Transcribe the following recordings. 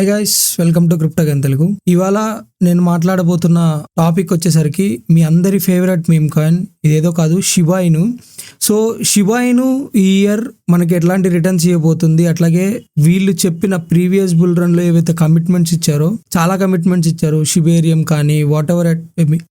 Hi guys, welcome to crypto gun Telugu. ఇవాళ నేను మాట్లాడబోతున్న topic వచ్చేసరికి మీ అందరి ఫేవరెట్ మీమ్ కాయిన్, ఇదేదో కాదు, షిబా ఇను. సో షిబా ఇను ఈ ఇయర్ మనకి ఎట్లాంటి రిటర్న్స్ ఇవ్వబోతుంది, అట్లాగే వీళ్ళు చెప్పిన ప్రీవియస్ బుల్ రన్ లో ఏవైతే కమిట్మెంట్స్ ఇచ్చారో, చాలా కమిట్మెంట్స్ ఇచ్చారు. షిబేరియం కానీ వాట్ ఎవర్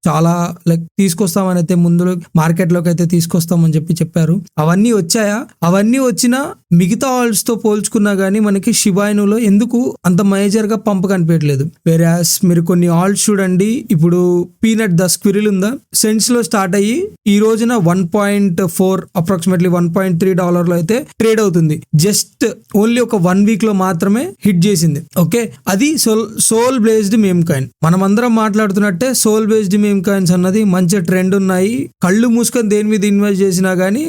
చాలా లైక్ తీసుకొస్తామని అయితే ముందు మార్కెట్ లోకి అయితే తీసుకొస్తామని చెప్పారు. అవన్నీ వచ్చాయా? అవన్నీ వచ్చినా మిగతా ఆల్ట్స్ తో పోల్చుకున్నా గానీ మనకి షిబా ఇనులో ఎందుకు అంత మేజర్ గా పంప్ కనిపించట్లేదు. వేరాస్ మీరు కొన్ని ఆల్ట్స్ చూడండి, ఇప్పుడు పీనట్ ద స్క్విరిల్ ఉందా, సెంట్స్ లో స్టార్ట్ అయ్యి ఈ రోజున 1.4 అప్రాక్సిమేట్లీ $1.3 లో అయితే ట్రేడ్ అవుతుంది. జస్ట్ ఓన్లీ ఒక 1 వీక్ లో మాత్రమే హిట్ చేసింది. ఓకే, అది సోల్ బేస్డ్ మీమ్ కాయిన్. మనం అందరం మాట్లాడుతున్నట్టే సోల్ బేస్డ్ మీమ్ కాయిన్స్ అన్నది మంచి ట్రెండ్ ఉన్నాయి. కళ్ళు మూసుకొని దేని మీద ఇన్వెస్ట్ చేసినా గానీ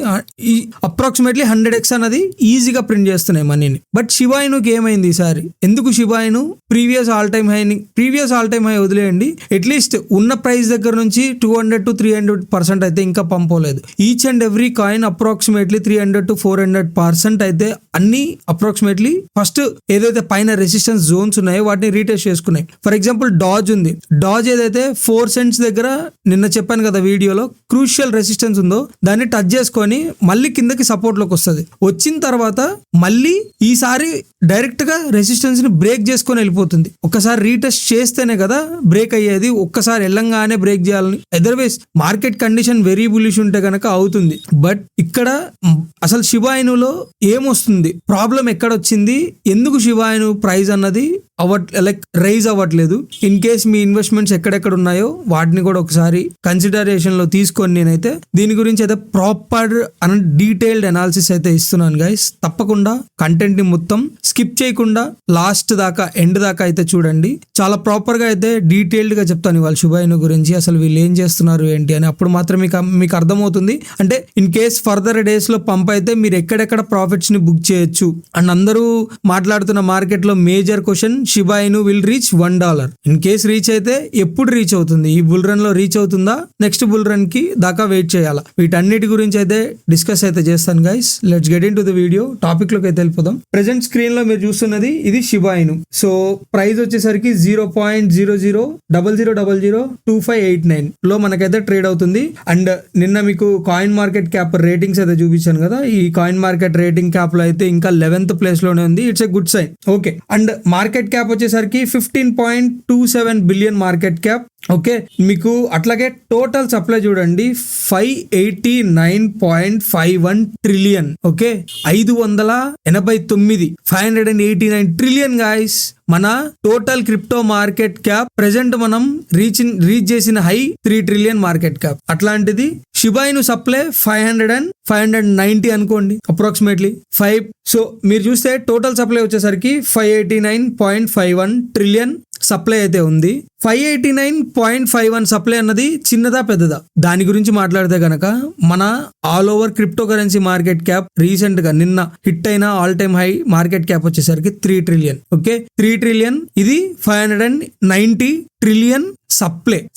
అప్రాక్సిమేట్లీ 100x అన్నది ఈజీగా ప్రింట్ చేస్తున్నాయి మనీని. బట్ షిబా ఇనుకి ఏమైంది ఈసారి? ఎందుకు Shiba Inu previous all time high వదిలేయండి, అట్లీస్ట్ ఉన్న ప్రైస్ దగ్గర నుంచి 200 to 300% అయితే ఇంకా పంపోలేదు. Each and every coin approximately 300 to 400% అయితే అన్ని అప్రాక్సిమేట్లీ ఫస్ట్ ఏదైతే పైన రెసిస్టెన్స్ జోన్స్ ఉన్నాయో వాటిని రీటెస్ట్ చేసుకున్నాయి. ఫర్ ఎగ్జాంపుల్ డాజ్ ఉంది. డాజ్ ఏదైతే 4 cents దగ్గర నిన్న చెప్పాను కదా వీడియోలో, క్రూషియల్ రెసిస్టెన్స్ ఉందో దాన్ని టచ్ చేసుకొని మళ్ళీ కిందకి సపోర్ట్ లోకి వస్తుంది. వచ్చిన తర్వాత మళ్ళీ ఈసారి డైరెక్ట్ గా రెసిస్టెన్స్ ని బ్రేక్ చేసుకొని వెళ్ళిపోతుంది. ఒకసారి రీటెస్ట్ చేస్తేనే కదా బ్రేక్ అయ్యేది. ఒక్కసారి వెళ్ళంగానే బ్రేక్ చేయాలని, otherwise market condition very bullish ఉంటే కనుక అవుతుంది. బట్ ఇక్కడ అసలు షిబా ఇనులో ఏమొస్తుంది, ప్రాబ్లం ఎక్కడొచ్చింది, ఎందుకు షిబా ఇను ప్రైస్ అన్నది రైజ్ అవ్వట్లేదు? ఇన్ కేస్ మీ ఇన్వెస్ట్మెంట్స్ ఎక్కడెక్కడ ఉన్నాయో వాటిని కూడా ఒకసారి కన్సిడరేషన్ లో తీసుకొని నేనైతే దీని గురించి అయితే ప్రాపర్ అండ్ డీటెయిల్డ్ అనాలిసిస్ అయితే ఇస్తున్నాను గైస్. తప్పకుండా కంటెంట్ ని మొత్తం స్కిప్ చేయకుండా లాస్ట్ దాకా ఎండ్ దాకా అయితే చూడండి. చాలా ప్రాపర్ గా అయితే డీటెయిల్డ్ గా చెప్తాను ఇవాళ షిబా ఇను గురించి, అసలు వీళ్ళు ఏం చేస్తున్నారు ఏంటి అని. అప్పుడు మాత్రం మీకు అర్థమవుతుంది. అంటే ఇన్ కేస్ ఫర్దర్ డేస్ లో పంప్ అయితే మీరు ఎక్కడెక్కడ ప్రాఫిట్స్ ని బుక్ చేయొచ్చు. అండ్ అందరూ మాట్లాడుతున్న మార్కెట్ లో మేజర్ క్వశ్చన్, షిబా ఇను will reach $1. In case reach అయితే ఎప్పుడు రీచ్ అవుతుంది? ఈ బుల్ రన్ లో రీచ్ అవుతుందా, నెక్స్ట్ బుల్ రన్ కి దాకా వెయిట్ చేయాలా? వీటన్నిటి గురించి అయితే డిస్కస్ అయితే చేస్తాను guys. Let's get in to the video. Topic లోకి అయితే వెళ్ళిపోదాం. ప్రెసెంట్ స్క్రీన్ లో మీరు చూస్తున్నది ఇది షిబా ఇను. సో ప్రైస్ వచ్చేసరికి 0.00002589 లో మనకైతే ట్రేడ్ అవుతుంది. అండ్ నిన్న మీకు కాయిన్ మార్కెట్ క్యాప్ రేటింగ్స్ అయితే చూపించాను కదా, ఈ కాయిన్ మార్కెట్ రేటింగ్ క్యాప్ లో అయితే ఇంకా 11th ప్లేస్ లోనే ఉంది. It's a good sign. Okay, and market cap వచ్చేసరికి 15.27 బిలియన్ మార్కెట్ క్యాప్. ఓకే, మీకు అట్లాగే టోటల్ సప్లై చూడండి 589.51 ట్రిలియన్. Okay, 589 trillion guys. మన total crypto market cap present మనం రీచ్ చేసిన హై 3 ట్రిలియన్ మార్కెట్ క్యాప్. అట్లాంటిది షిబా ఇను సప్లై 590 అనుకోండి, approximately 5. So మీరు చూస్తే టోటల్ సప్లై వచ్చేసరికి 589.51 ట్రిలియన్ సప్లై అయితే ఉంది. 589.51 సప్లై అన్నది చిన్నదా పెద్దదా? దాని గురించి మాట్లాడితే గనక మన all over crypto currency market cap recent గా నిన్న హిట్ అయిన all time high market cap వచ్చేసరికి 3 ట్రిలియన్. ఓకే, 3 ట్రిలియన్, ఇది 590 ట్రిలియన్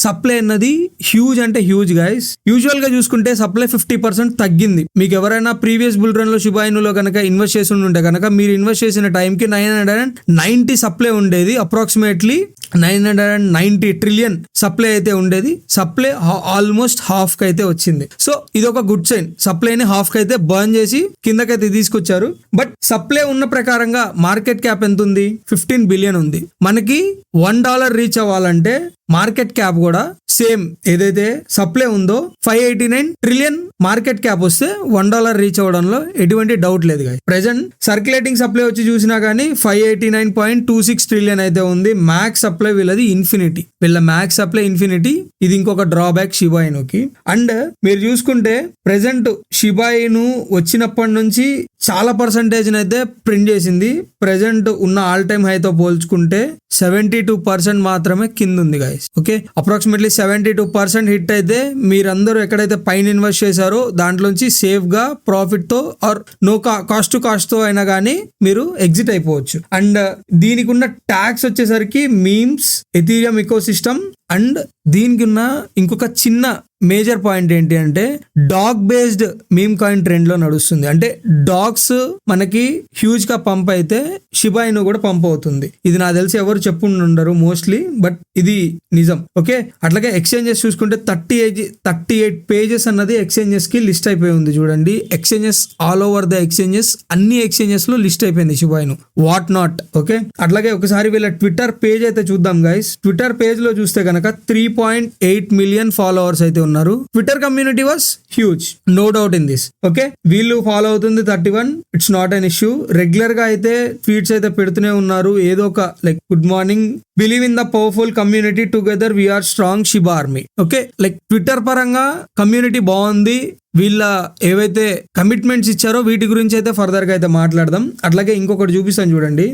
సప్లై అన్నది హ్యూజ్ అంటే హ్యూజ్ గైస్. యూజువల్ గా చూసుకుంటే సప్లై 50% తగ్గింది. మీకు ఎవరైనా ప్రీవియస్ బుల్ రన్ లో షిబా ఇనులో కనుక ఇన్వెస్ట్ చేసి ఉంటే కనుక మీరు ఇన్వెస్ట్ చేసిన టైంకి 990 సప్లై ఉండేది. అప్రాక్సిమేట్లీ 990 ట్రిలియన్ సప్లై అయితే ఉండేది. సప్లై ఆల్మోస్ట్ హాఫ్ కి అయితే వచ్చింది. సో ఇది ఒక గుడ్ సైన్. సప్లైని హాఫ్ కి అయితే బర్న్ చేసి కిందకైతే తీసుకొచ్చారు. బట్ సప్లై ఉన్న ప్రకారంగా మార్కెట్ క్యాప్ ఎంత ఉంది? 15 బిలియన్ ఉంది. మనకి $1 రీచ్ అవ్వాలంటే మార్కెట్ క్యాప్ కూడా సేమ్ ఏదైతే సప్లై ఉందో 589 ట్రిలియన్ మార్కెట్ క్యాప్ వస్తే $1 రీచ్ అవ్వడంలో ఎటువంటి డౌట్ లేదు. ప్రెసెంట్ సర్క్యులేటింగ్ సప్లై వచ్చి చూసినా గానీ 589.26 ట్రిలియన్ అయితే ఉంది. మ్యాక్స్ సప్లై వీళ్ళది ఇన్ఫినిటీ. వీళ్ళ మ్యాక్స్ సప్లై ఇన్ఫినిటీ. ఇది ఇంకొక డ్రాబ్యాక్ షిబా ఇనుకి. అండ్ మీరు చూసుకుంటే ప్రెసెంట్ షిబా ఇను వచ్చినప్పటి నుంచి చాలా పర్సంటేజ్ అయితే ప్రింట్ చేసింది. ప్రెసెంట్ ఉన్న ఆల్ టైమ్ హైతో పోల్చుకుంటే 72% మాత్రమే కింద ఉంది గైస్. ఓకే, అప్రాక్సిమేట్లీ 72% హిట్ అయితే మీరందరూ ఎక్కడైతే పైన ఇన్వెస్ట్ చేశారో దాంట్లోంచి సేఫ్ గా ప్రాఫిట్ తో or no cost to cost తో అయినా కానీ మీరు ఎగ్జిట్ అయిపోవచ్చు. అండ్ దీనికి ఉన్న ట్యాక్స్ వచ్చేసరికి మీమ్స్, ఎథీరియం ఇకోసిస్టమ్ అండ్ దీనికి ఉన్న ఇంకొక చిన్న మేజర్ పాయింట్ ఏంటి అంటే dog based meme coin trend లో నడుస్తుంది. అంటే డాగ్స్ మనకి హ్యూజ్ గా పంప్ అయితే షిబా ఇను కూడా పంప్ అవుతుంది. ఇది నాకు తెలిసి ఎవరు చెప్పుండరు మోస్ట్లీ, బట్ ఇది నిజం. ఓకే, అట్లాగే ఎక్స్చేంజెస్ చూసుకుంటే 38 పేజెస్ అన్నది ఎక్స్చేంజెస్ కి లిస్ట్ అయిపోయి ఉంది. చూడండి, exchanges all over the exchanges, అన్ని ఎక్స్చేంజెస్ లో లిస్ట్ అయిపోయింది షిబా ఇను, వాట్ నాట్. ఓకే, అట్లాగే ఒకసారి వీళ్ళ ట్విట్టర్ పేజ్ అయితే చూద్దాం గైస్. ట్విట్టర్ పేజ్ లో చూస్తే కనుక 3.8 మిలియన్ ఫాలోవర్స్ అయితే ఉన్నారు. Twitter community was huge, no doubt in this. Okay, వీళ్ళు ఫాలో అవుతుంది 31, it's not an issue. Regular గా అయితే ట్వీట్స్ అయితే పెడుతూనే ఉన్నారు, ఏదో ఒక like good morning, believe in the powerful community, together we're strong Shiba army. Okay, like Twitter పరంగా కమ్యూనిటీ బాగుంది, వీళ్ళ ఏవైతే కమిట్మెంట్స్ ఇచ్చారో వీటి గురించి అయితే ఫర్దర్ గా అయితే మాట్లాడదాం. అట్లాగే ఇంకొకటి చూపిస్తాను చూడండి.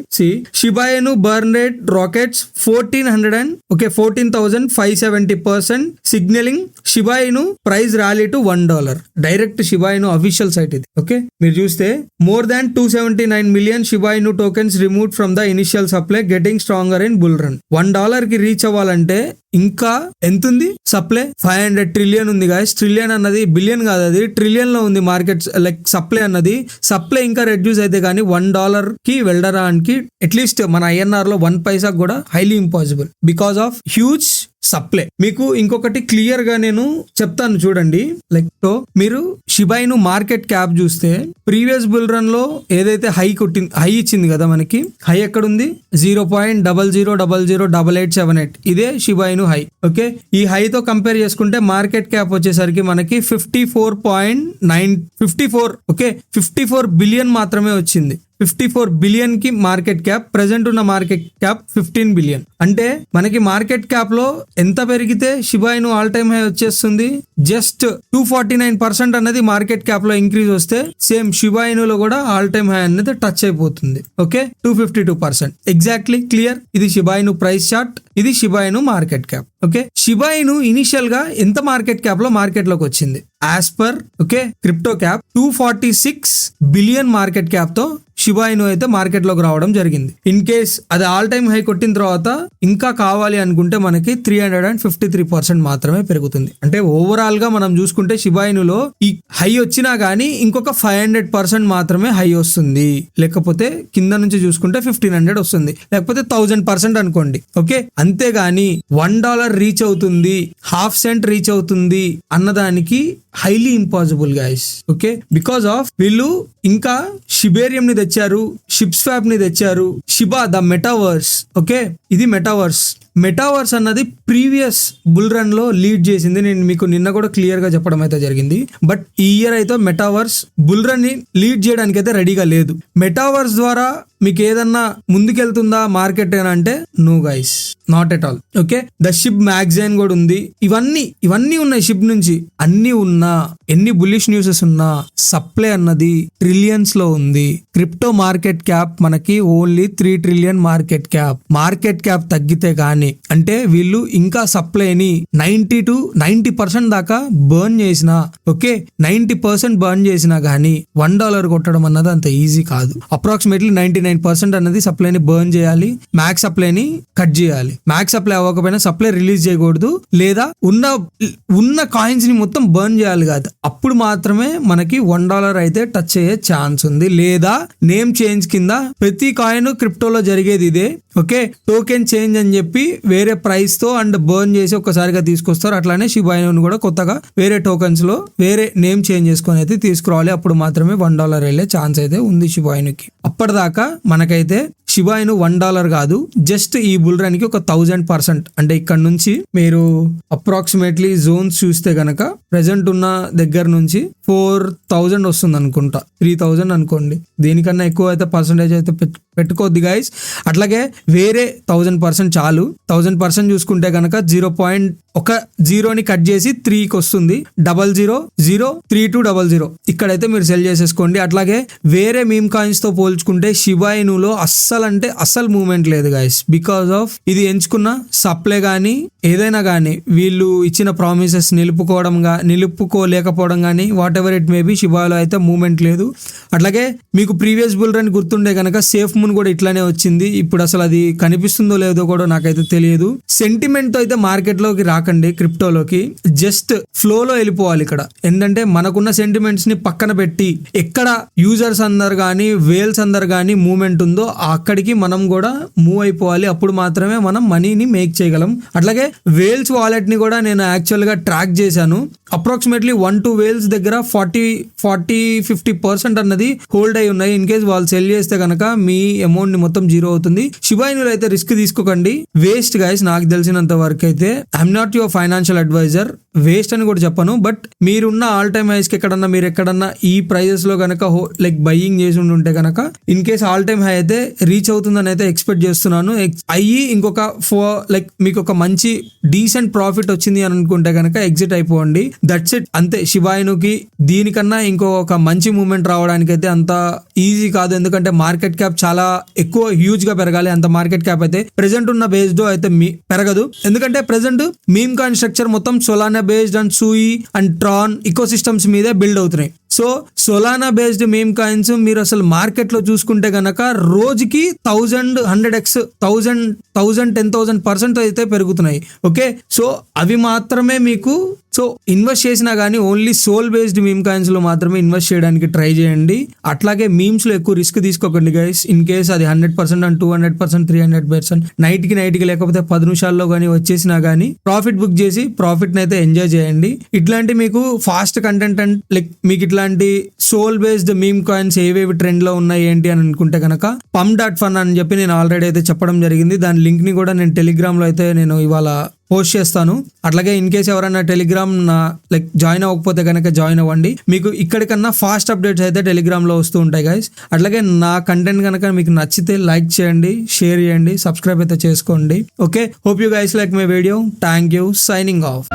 Shiba Inu burn rate rockets 14,570%, signaling Shiba Inu price rally to $1. Direct Shiba Inu official site ఇది. ఓకే, మీరు చూస్తే more than 279 million Shiba Inu tokens removed from the initial supply, getting stronger in bull run. $1 కి reach అవ్వాలంటే ఇంకా ఎంత ఉంది supply? 500 trillion ఉంది guys. Trillion అన్నది బిలియన్ కాదు, అది ట్రిలియన్ లో ఉంది మార్కెట్ లైక్ సప్లై అన్నది. సప్లై ఇంకా రెడ్యూస్ అయితే కానీ $1 కి వెళ్ళడానికి అట్లీస్ట్ మన INR లో 1 పైసా కూడా highly impossible because of huge supply. మీకు ఇంకొకటి క్లియర్ గా నేను చెప్తాను చూడండి. లైక్ మీరు షిబా ఇను మార్కెట్ క్యాప్ చూస్తే ప్రీవియస్ బుల్ రన్ లో ఏదైతే హై ఇచ్చింది కదా మనకి, హై ఎక్కడ ఉంది? 0.00008878. ఇదే షిబా ఇను హై. ఓకే, ఈ హైతో కంపేర్ చేసుకుంటే మార్కెట్ క్యాప్ వచ్చేసరికి మనకి 54 బిలియన్ మాత్రమే వచ్చింది. 54 బిలియన్ కి మార్కెట్ క్యాప్, ప్రెసెంట్ ఉన్న మార్కెట్ క్యాప్ 15 బిలియన్. అంటే మనకి మార్కెట్ క్యాప్ లో ఎంత పెరిగితే షిబా ఇను ఆల్ టైమ్ హై వచ్చేస్తుంది? జస్ట్ 249% అన్నది మార్కెట్ క్యాప్ లో ఇంక్రీజ్ వస్తే సేమ్ షిబా ఇనులో కూడా ఆల్ టైమ్ హై అనేది టచ్ అయిపోతుంది. ఓకే, 252%. Exactly clear. ఇది షిబా ఇను ప్రైస్ చార్ట్, ఇది షిబా ఇను మార్కెట్ క్యాప్. ఓకే, షిబా ఇను ఇనిషియల్ గా ఎంత మార్కెట్ క్యాప్ లో మార్కెట్ లోకి వచ్చింది? As per crypto cap 246 billion market cap తో షిబా ఇను అయితే మార్కెట్ లోకి రావడం జరిగింది. ఇన్ కేస్ అది ఆల్ టైమ్ హై కొట్టిన తర్వాత ఇంకా కావాలి అనుకుంటే మనకి 353% మాత్రమే పెరుగుతుంది. అంటే ఓవరాల్ గా మనం చూసుకుంటే షిబా ఇనులో ఈ హై వచ్చినా గానీ ఇంకొక 500% మాత్రమే హై వస్తుంది. లేకపోతే కింద నుంచి చూసుకుంటే 1500 వస్తుంది, లేకపోతే 1000% అనుకోండి. ఓకే, అంతేగాని $1 రీచ్ అవుతుంది, ½ సెంట్ రీచ్ అవుతుంది అన్నదానికి highly impossible guys. Okay, because of వీళ్ళు ఇంకా షిబేరియం ని తెచ్చారు, షిప్ స్వాప్ ని తెచ్చారు, షిబా ద మెటావర్స్. ఓకే, ఇది మెటావర్స్ అన్నది ప్రీవియస్ బుల్ రన్ లో లీడ్ చేసింది. నేను మీకు నిన్న కూడా క్లియర్ గా చెప్పడం అయితే జరిగింది. బట్ ఈ ఇయర్ అయితే మెటావర్స్ బుల్ రన్ ని లీడ్ చేయడానికి అయితే రెడీగా లేదు. మెటావర్స్ ద్వారా మీకు ఏదన్నా ముందుకెళ్తుందా మార్కెట్ అని అంటే no guys, not at all. Okay, the Shib magazine కూడా ఉంది. ఇవన్నీ ఉన్నాయి షిప్ నుంచి. అన్ని ఉన్నా, ఎన్ని బుల్లిష్ న్యూసెస్ ఉన్నా, సప్లై అన్నది ట్రిలియన్స్ లో ఉంది. క్రిప్టో మార్కెట్ క్యాప్ మనకి ఓన్లీ 3 ట్రిలియన్ మార్కెట్ క్యాప్ తగ్గితే కానీ, అంటే వీళ్ళు ఇంకా సప్లైని 90% దాకా బర్న్ చేసినా, ఓకే 90% బర్న్ చేసినా గానీ $1 కొట్టడం అన్నది అంత ఈజీ కాదు. అప్రాక్సిమేట్లీ 99% అన్నది సప్లైని బర్న్ చేయాలి, మ్యాక్స్ సప్లైని కట్ చేయాలి. మ్యాక్స్ సప్లై అవ్వకపోయినా సప్లై రిలీజ్ చేయకూడదు, లేదా ఉన్న కాయిన్స్ ని మొత్తం బర్న్ చేయాలి కాదు. అప్పుడు మాత్రమే మనకి $1 అయితే టచ్ అయ్యే ఛాన్స్ ఉంది. లేదా నేమ్ చేంజ్ కింద ప్రతి కాయిన్ క్రిప్టోలో జరిగేది ఇదే. ఓకే, టోకెన్ చేంజ్ అని చెప్పి వేరే ప్రైస్ తో అండ్ బర్న్ చేసి ఒక్కసారిగా తీసుకొస్తారు. అట్లానే షిబా ఇను కూడా కొత్తగా వేరే టోకెన్స్ లో వేరే నేమ్ చేంజ్ చేసుకొని అయితే తీసుకురావాలి. అప్పుడు మాత్రమే $1 వెళ్ళే ఛాన్స్ అయితే ఉంది షిబా ఇనుకి. అప్పటిదాకా మనకైతే షిబా ఇను $1 కాదు, జస్ట్ ఈ బుల్ రన్ కి ఒక 1000%. అంటే ఇక్కడ నుంచి మీరు అప్రాక్సిమేట్లీ జోన్స్ చూస్తే గనక ప్రెసెంట్ ఉన్న దగ్గర నుంచి 4000 వస్తుంది అనుకుంటా, 3000 అనుకోండి. దీనికన్నా ఎక్కువ అయితే పర్సంటేజ్ అయితే పెట్టుకోద్ది గైస్. అట్లాగే వేరే 1000% చాలు. 1000% చూసుకుంటే కనుక 0.1 కట్ చేసి 3కి వస్తుంది. 0003200 ఇక్కడైతే మీరు సెల్ చేసేసుకోండి. అట్లాగే వేరే మీమ్ కాయిన్స్ తో పోల్చుకుంటే షిబా ఇనులో అస్సలు మూవ్మెంట్ లేదు గైస్. బికాస్ ఆఫ్ ఇది ఎంచుకున్న సప్లై గానీ ఏదైనా గానీ వీళ్ళు ఇచ్చిన ప్రామిసెస్ నిలుపుకోలేకపోవడం కానీ whatever it may be షిబాలో అయితే మూమెంట్ లేదు. అట్లాగే మీకు ప్రీవియస్ బుల్ రన్ గుర్తుండే కనుక సేఫ్ మూన్ కూడా ఇట్లానే వచ్చింది. ఇప్పుడు అసలు అది కనిపిస్తుందో లేదో కూడా నాకైతే తెలియదు. సెంటిమెంట్ అయితే మార్కెట్లోకి రాకండి, క్రిప్టోలోకి జస్ట్ ఫ్లోలో వెళ్ళిపోవాలి. ఇక్కడ ఏంటంటే మనకున్న సెంటిమెంట్స్ ని పక్కన పెట్టి ఎక్కడ యూజర్స్ అందరు కానీ వేల్స్ అందరు కానీ మూవ్మెంట్ ఉందో అక్కడికి మనం కూడా మూవ్ అయిపోవాలి. అప్పుడు మాత్రమే మనం మనీని మేక్ చేయగలం. అట్లాగే వేల్స్ వాలెట్ ని కూడా నేను యాక్చువల్ గా ట్రాక్ చేశాను. అప్రాక్సిమేట్లీ 1-2 వేల్స్ దగ్గర 40-50% అన్నది హోల్డ్ అయి ఉన్నాయి. ఇన్ కేస్ వాళ్ళు సెల్ చేస్తే కనుక మీ అమౌంట్ ని మొత్తం జీరో అవుతుంది. షిబా ఇనులో అయితే రిస్క్ తీసుకోకండి, వేస్ట్ గైస్. నాకు తెలిసినంత వరకు అయితే I'm not your financial adviser, waste అని కూడా చెప్పను. బట్ మీరున్న ఆల్ టైమ్ హైస్ కి మీరు ఎక్కడన్నా ఈ ప్రైజెస్ లో కనుక లైక్ బయ్యింగ్ చేసి ఉంటే కనుక in case all time high అయితే రీచ్ అవుతుందని అయితే ఎక్స్పెక్ట్ చేస్తున్నాను. అయ్యి ఇంకొక లైక్ మీకు ఒక మంచి డీసెంట్ ప్రాఫిట్ వచ్చింది అని అనుకుంటే కనుక ఎగ్జిట్ అయిపోండి. దట్స్ ఇట్, అంతే. షిబా ఇనుకి దీనికన్నా ఇంకొక మంచి మూవ్మెంట్ రావడానికి అయితే అంత ఈజీ కాదు. ఎందుకంటే మార్కెట్ క్యాప్ చాలా ఎక్కువ హ్యూజ్ గా పెరగాలి. అంత మార్కెట్ క్యాప్ అయితే ప్రెసెంట్ ఉన్న బేస్డ్ అయితే పెరగదు. ఎందుకంటే ప్రెసెంట్ మీమ్ కాయిన్ స్ట్రక్చర్ మొత్తం Solana based and సూయి and Tron eco systems మీదే బిల్డ్ అవుతున్నాయి. So Solana based meme coins మీరు అసలు మార్కెట్ లో చూసుకుంటే గనక రోజుకి 100x 10,000% అయితే పెరుగుతున్నాయి. ఓకే, సో అవి మాత్రమే మీకు సో ఇన్వెస్ట్ చేసినా కానీ only Sol based meme coins లో మాత్రమే ఇన్వెస్ట్ చేయడానికి ట్రై చేయండి. అట్లాగే మీమ్స్ లో ఎక్కువ రిస్క్ తీసుకోకండి గైస్. ఇన్ కేస్ అది 100% అండ్ 200%, 300% నైట్కి లేకపోతే 10 నిమిషాల్లో కానీ వచ్చేసినా కానీ ప్రాఫిట్ బుక్ చేసి ప్రాఫిట్ అయితే ఎంజాయ్ చేయండి. ఇట్లాంటి మీకు ఫాస్ట్ కంటెంట్ అండ్ లైక్ మీకు ఇట్లాంటి సోల్ బేస్డ్ మీమ్ కాయిన్స్ ఏవేవి ట్రెండ్ లో ఉన్నాయి ఏంటి అని అనుకుంటే కనుక pump.fun అని చెప్పి నేను ఆల్రెడీ అయితే చెప్పడం జరిగింది. దాని లింక్ ని కూడా నేను టెలిగ్రామ్ లో అయితే నేను ఇవాళ పోస్ట్ చేస్తాను. అట్లాగే ఇన్ కేస్ ఎవరైనా టెలిగ్రామ్ లైక్ జాయిన్ అవ్వకపోతే కనుక జాయిన్ అవ్వండి. మీకు ఇక్కడికన్నా ఫాస్ట్ అప్డేట్స్ అయితే టెలిగ్రామ్ లో వస్తూ ఉంటాయి గైస్. అట్లాగే నా కంటెంట్ కనుక మీకు నచ్చితే లైక్ చేయండి, షేర్ చేయండి, సబ్స్క్రైబ్ అయితే చేసుకోండి. Okay, hope you guys like my video. Thank you, signing off.